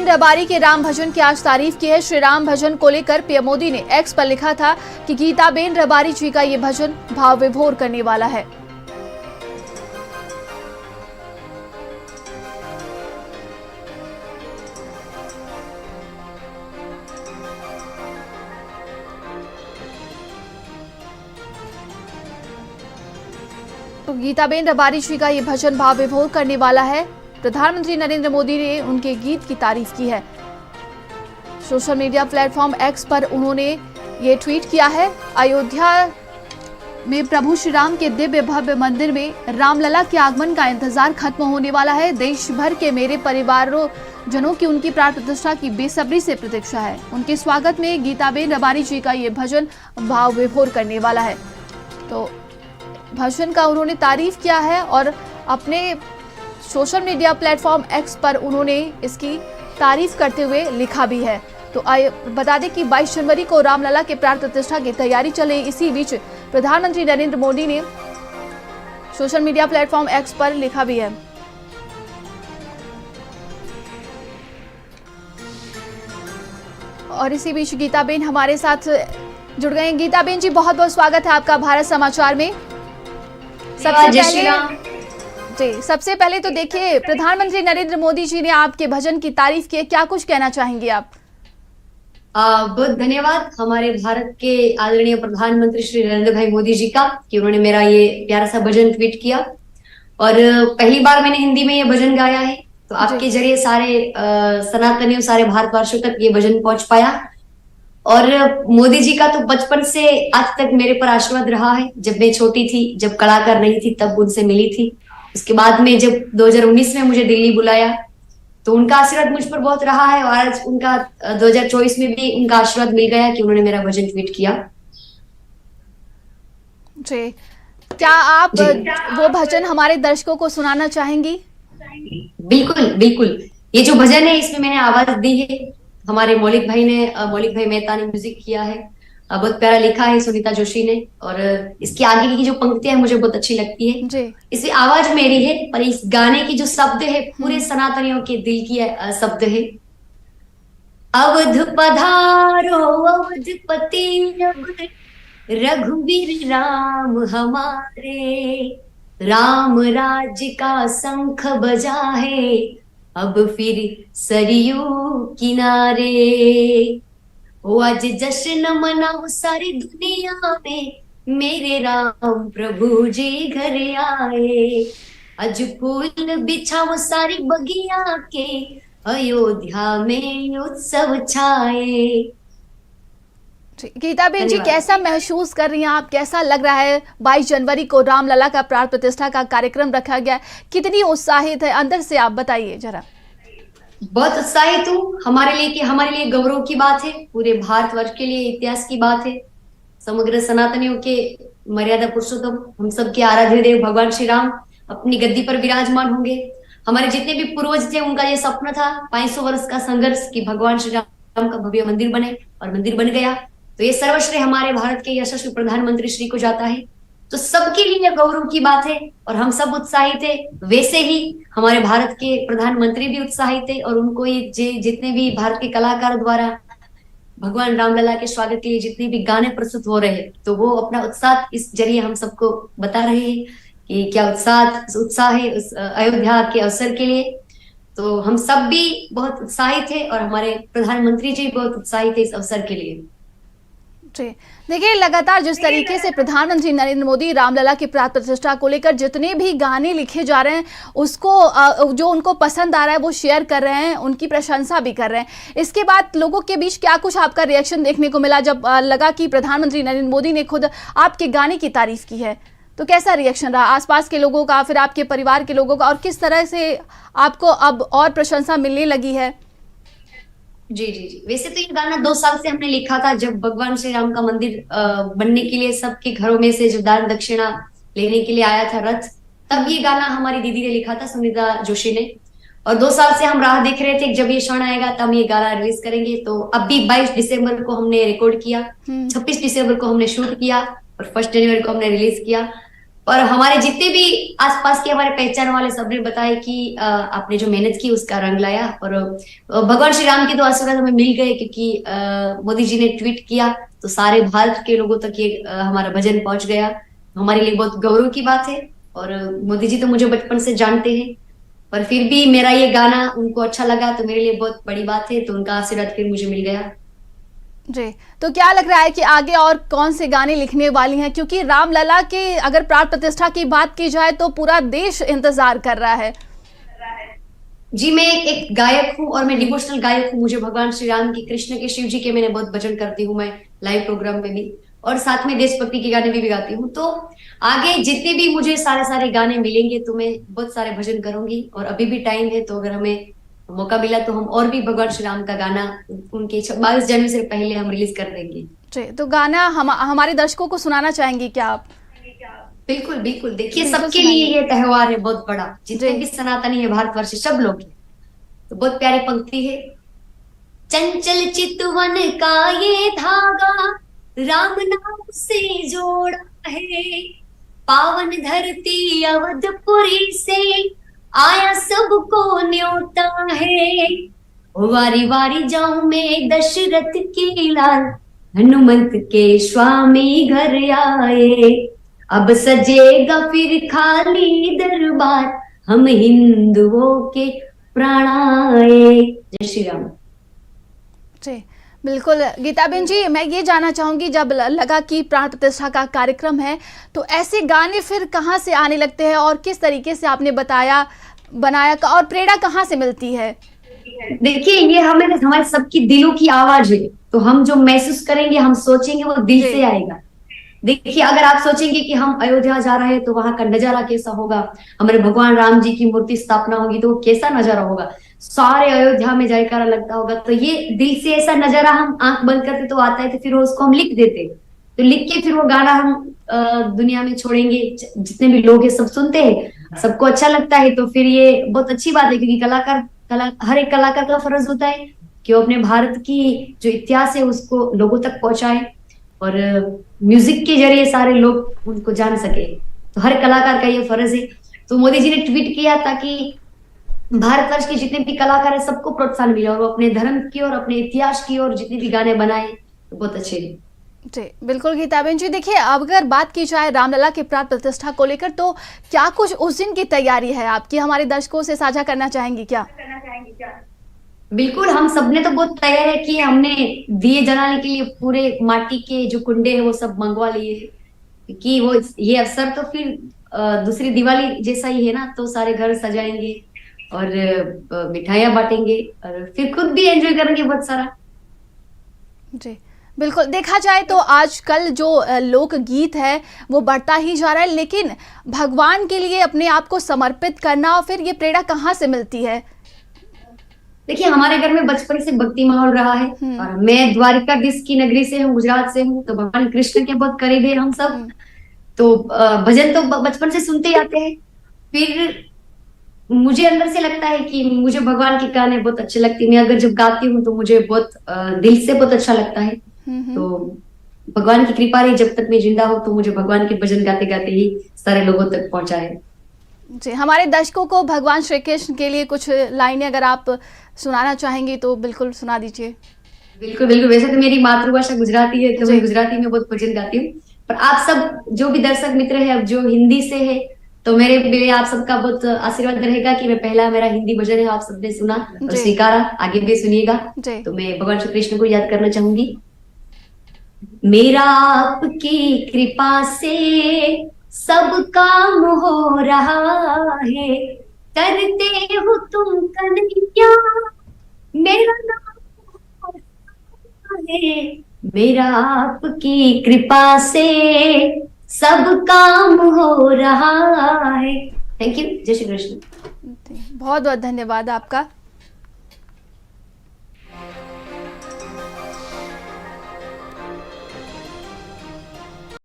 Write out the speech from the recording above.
रबारी के राम भजन की आज तारीफ की है। श्री राम भजन को लेकर पीएम मोदी ने एक्स पर लिखा था कि गीताबेन रबारी जी का ये भजन भाव विभोर करने वाला है। तो गीताबेन रबारी जी का ये भजन भाव विभोर करने वाला है। प्रधानमंत्री नरेंद्र मोदी ने उनके गीत की तारीफ की है। सोशल मीडिया प्लेटफॉर्म एक्स पर उन्होंने ये ट्वीट किया है। अयोध्या में प्रभु श्री राम के दिव्य भव्य मंदिर में रामलला के आगमन का इंतजार खत्म होने वाला है। देश भर के मेरे परिवारों जनों की उनकी प्राण प्रतिष्ठा की बेसब्री से प्रतीक्षा है। उनके स्वागत में गीताबेन रबारी जी का ये भजन भाव विभोर करने वाला है। तो भजन का उन्होंने तारीफ किया है और अपने सोशल मीडिया प्लेटफॉर्म एक्स पर उन्होंने इसकी तारीफ करते हुए लिखा भी है। तो बता दें कि 22 जनवरी को रामलला के प्राण प्रतिष्ठा की तैयारी चले। इसी बीच प्रधानमंत्री नरेंद्र मोदी ने सोशल मीडिया प्लेटफॉर्म एक्स पर लिखा भी है। और इसी बीच गीताबेन हमारे साथ जुड़ गए हैं। गीताबेन जी, बहुत बहुत स्वागत है आपका भारत समाचार में। सबसे पहले तो देखिए, प्रधानमंत्री नरेंद्र मोदी जी ने आपके भजन की तारीफ की है, क्या कुछ कहना चाहेंगे आप? बहुत धन्यवाद हमारे भारत के आदरणीय प्रधानमंत्री श्री नरेंद्र भाई मोदी जी का कि उन्होंने मेरा ये प्यारा सा भजन ट्वीट किया। और पहली बार मैंने हिंदी में ये भजन गाया है, तो आपके जरिए सारे सनातनियों, सारे भारतवासियों तक ये भजन पहुंच पाया। और मोदी जी का तो बचपन से आज तक मेरे पर आशीर्वाद रहा है। जब मैं छोटी थी, जब कलाकार नहीं थी, तब उनसे मिली थी। उसके बाद में जब 2019 में मुझे दिल्ली बुलाया, तो उनका आशीर्वाद मुझ पर बहुत रहा है। और आज उनका 2024 में भी उनका आशीर्वाद मिल गया कि उन्होंने मेरा भजन ट्वीट किया। जी, क्या आप वो भजन हमारे दर्शकों को सुनाना चाहेंगी? बिल्कुल बिल्कुल। ये जो भजन है, इसमें मैंने आवाज दी है, हमारे मौलिक भाई मेहता ने म्यूजिक किया है। बहुत प्यारा लिखा है सुनीता जोशी ने। और इसकी आगे की जो पंक्तियां मुझे बहुत अच्छी लगती है। इसमें आवाज मेरी है, पर इस गाने की जो शब्द है पूरे सनातनियों के दिल की शब्द है। अवध पधारो अवधपति रघुवीर राम हमारे, राम राज्य का शंख बजा है, अब फिर सरयू किनारे। वो आज जश्न मनाओ सारी दुनिया में, मेरे राम प्रभु जी घर आए। आज फूल बिछाओ सारी बगिया के, अयोध्या में उत्सव छाए। गीताबेन जी, कैसा महसूस कर रही हैं आप? कैसा लग रहा है 22 जनवरी को रामलला का प्राण प्रतिष्ठा का कार्यक्रम रखा गया, कितनी उत्साहित है अंदर से, आप बताइए जरा। बहुत उत्साहित हूँ। हमारे लिए गौरव की बात है, पूरे भारतवर्ष के लिए इतिहास की बात है। समग्र सनातनियों के मर्यादा पुरुषोत्तम, हम सबके आराध्य देव भगवान श्री राम अपनी गद्दी पर विराजमान होंगे। हमारे जितने भी पूर्वज थे, उनका ये सपना था 500 वर्ष का संघर्ष कि भगवान श्री राम का भव्य मंदिर बने, और मंदिर बन गया। तो ये सर्वश्रेय हमारे भारत के यशस्वी प्रधानमंत्री श्री को जाता है। तो सबके लिए गौरव की बात है और हम सब उत्साहित है। वैसे ही हमारे भारत के प्रधानमंत्री भी उत्साहित है, और उनको ये जितने भी भारत के कलाकारों द्वारा भगवान रामलला के स्वागत के लिए जितने भी गाने प्रस्तुत हो रहे हैं, तो वो अपना उत्साह इस जरिए हम सबको बता रहे हैं कि क्या उत्साह है उस अयोध्या के अवसर के लिए। तो हम सब भी बहुत उत्साहित है और हमारे प्रधानमंत्री जी बहुत उत्साहित है इस अवसर के लिए। देखिए, लगातार जिस तरीके से प्रधानमंत्री नरेंद्र मोदी रामलला की प्राण प्रतिष्ठा को लेकर जितने भी गाने लिखे जा रहे हैं, उसको जो उनको पसंद आ रहा है वो शेयर कर रहे हैं, उनकी प्रशंसा भी कर रहे हैं। इसके बाद लोगों के बीच क्या कुछ आपका रिएक्शन देखने को मिला जब लगा कि प्रधानमंत्री नरेंद्र मोदी ने खुद आपके गाने की तारीफ की है? तो कैसा रिएक्शन रहा आसपास के लोगों का, फिर आपके परिवार के लोगों का, और किस तरह से आपको अब और प्रशंसा मिलने लगी है? जी जी जी। वैसे तो ये गाना 2 साल से हमने लिखा था, जब भगवान श्री राम का मंदिर बनने के लिए सबके घरों में से जो दान दक्षिणा लेने के लिए आया था रथ, तब ये गाना हमारी दीदी ने लिखा था, सुनीता जोशी ने। और 2 साल से हम राह देख रहे थे कि जब ये क्षण आएगा तब ये गाना रिलीज करेंगे। तो अब भी 22 दिसंबर को हमने रिकॉर्ड किया, 26 दिसंबर को हमने शूट किया और 1 जनवरी को हमने रिलीज किया। और हमारे जितने भी आसपास के हमारे पहचान वाले सबने बताया कि आपने जो मेहनत की उसका रंग लाया। और भगवान श्री राम के तो आशीर्वाद हमें मिल गए, क्योंकि मोदी जी ने ट्वीट किया तो सारे भारत के लोगों तक ये हमारा भजन पहुंच गया। हमारे लिए बहुत गौरव की बात है। और मोदी जी तो मुझे बचपन से जानते हैं, पर फिर भी मेरा ये गाना उनको अच्छा लगा तो मेरे लिए बहुत बड़ी बात है। तो उनका आशीर्वाद फिर मुझे मिल गया। जी, तो क्या लग रहा है कि आगे और कौन से गाने लिखने वाली हैं, क्योंकि रामलला के अगर प्राण प्रतिष्ठा की बात की जाए तो पूरा देश इंतजार कर रहा है। जी, मैं एक गायक हूँ और मैं डिवोशनल गायक हूँ। मुझे भगवान श्री राम की, कृष्ण के, शिव जी के मैंने बहुत भजन करती हूँ मैं लाइव प्रोग्राम में भी, और साथ में देशभक्ति के गाने भी गाती हूँ। तो आगे जितने भी मुझे सारे सारे गाने मिलेंगे तो मैं बहुत सारे भजन करूंगी। और अभी भी टाइम है, तो अगर हमें मौका मिला तो हम और भी भगवान श्री राम का गाना उनके 22 जनवरी से पहले हम रिलीज कर देंगे। जी, तो गाना हमारे दर्शकों को सुनाना चाहेंगी क्या आप? बिल्कुल बिल्कुल, देखिए बिल्कुल सबके लिए सुनाइए। ये त्योहार है बहुत बड़ा, जितने जी। भी सनातनी है भारतवर्ष सब लोग हैं। तो बहुत प्यारी पंक्ति है। चंचल चितवन का ये धागा राम नाम से जोड़ा है, पावन धरती अवधपुरी से आया सबको न्योता है। वारी वारी जाऊं मैं दशरथ के लाल, हनुमंत के स्वामी घर आए। अब सजेगा फिर खाली दरबार, हम हिंदुओं के प्राण आए। जय श्री राम। जी, बिल्कुल गीताबेन जी, मैं ये जानना चाहूंगी, जब लगा कि प्राण प्रतिष्ठा का कार्यक्रम है तो ऐसे गाने फिर कहाँ से आने लगते हैं और किस तरीके से आपने बनाया और प्रेरणा कहाँ से मिलती है? देखिए, ये हमारे सबकी दिलों की आवाज है। तो हम जो महसूस करेंगे, हम सोचेंगे, वो दिल से आएगा। देखिए, अगर आप सोचेंगे कि हम अयोध्या जा रहे हैं तो वहां का नजारा कैसा होगा, हमारे भगवान राम जी की मूर्ति स्थापना होगी तो वो कैसा नजारा होगा, सारे अयोध्या में जयकारा लगता होगा। तो ये दिल से ऐसा नजारा हम आंख बंद करते तो आता है, तो फिर उसको हम लिख देते। तो लिख के फिर वो गाना हम दुनिया में छोड़ेंगे, जितने भी लोग हैं सब सुनते हैं, सबको अच्छा लगता है। तो फिर ये बहुत अच्छी बात है, क्योंकि हर एक कलाकार का फर्ज होता है कि वो अपने भारत की जो इतिहास है उसको लोगों तक पहुंचाए और म्यूजिक के जरिए सारे लोग उनको जान सके। तो हर कलाकार का ये फर्ज है। तो मोदी जी ने ट्वीट किया ताकि भारतवर्ष के जितने भी कलाकार है सबको प्रोत्साहन मिले और वो अपने धर्म की और अपने इतिहास की और जितने भी गाने बनाए तो बहुत अच्छे हैं। जी, बिल्कुल गीताबेन जी, देखिए अब अगर बात की जाए रामलला के प्राण प्रतिष्ठा को लेकर तो क्या कुछ उस दिन की तैयारी है आपकी, हमारे दर्शकों से साझा करना चाहेंगी क्या? बिल्कुल, हम सबने तो बहुत तैयारी की। हमने दिए जलाने के लिए पूरे माटी के जो कुंडे हैं वो सब मंगवा लिए, क्योंकि वो ये अवसर तो फिर दूसरी दिवाली जैसा ही है ना। तो सारे घर सजाएंगे और मिठाइयां बांटेंगे और फिर खुद भी एंजॉय करेंगे बहुत सारा। जी, बिल्कुल, देखा जाए तो आजकल जो लोक गीत है वो बढ़ता ही जा रहा है, लेकिन भगवान के लिए अपने आप को समर्पित करना और फिर ये प्रेरणा कहाँ से मिलती है? देखिए, हमारे घर में बचपन से भक्ति माहौल रहा है और मैं द्वारिकाधीश की नगरी से हूँ, गुजरात से हूँ। तो भगवान कृष्ण के बहुत करीब है हम सब। तो भजन तो बचपन से सुनते ही आते हैं। फिर मुझे अंदर से लगता है कि मुझे भगवान के गाने बहुत अच्छे लगते हैं। मैं अगर जब गाती हूँ तो मुझे बहुत दिल से बहुत अच्छा लगता है। तो भगवान की कृपा रही, जब तक मैं जिंदा हूँ तो मुझे भगवान के भजन गाते गाते ही सारे लोगों तक पहुंचाए। जी, हमारे दर्शकों को भगवान श्री कृष्ण के लिए कुछ लाइनें अगर आप सुनाना चाहेंगी तो बिल्कुल सुना दीजिए। बिल्कुल बिल्कुल, वैसे तो मेरी मातृभाषा गुजराती है तो मैं गुजराती में बहुत भजन गाती हूँ। पर आप सब जो भी दर्शक मित्र है, अब जो हिंदी से है, तो मेरे आप सबका बहुत आशीर्वाद रहेगा कि मेरा हिंदी भजन है, आप सबने सुना और स्वीकारा, आगे भी सुनिएगा। तो मैं भगवान श्री कृष्ण को याद करना चाहूंगी। मेरा आपकी कृपा से सब काम हो रहा है, करते हो तुम कन्हैया मेरा नाम है। मेरा आपकी कृपा से सब काम हो रहा है। Thank you. जय श्री कृष्ण। बहुत बहुत धन्यवाद आपका।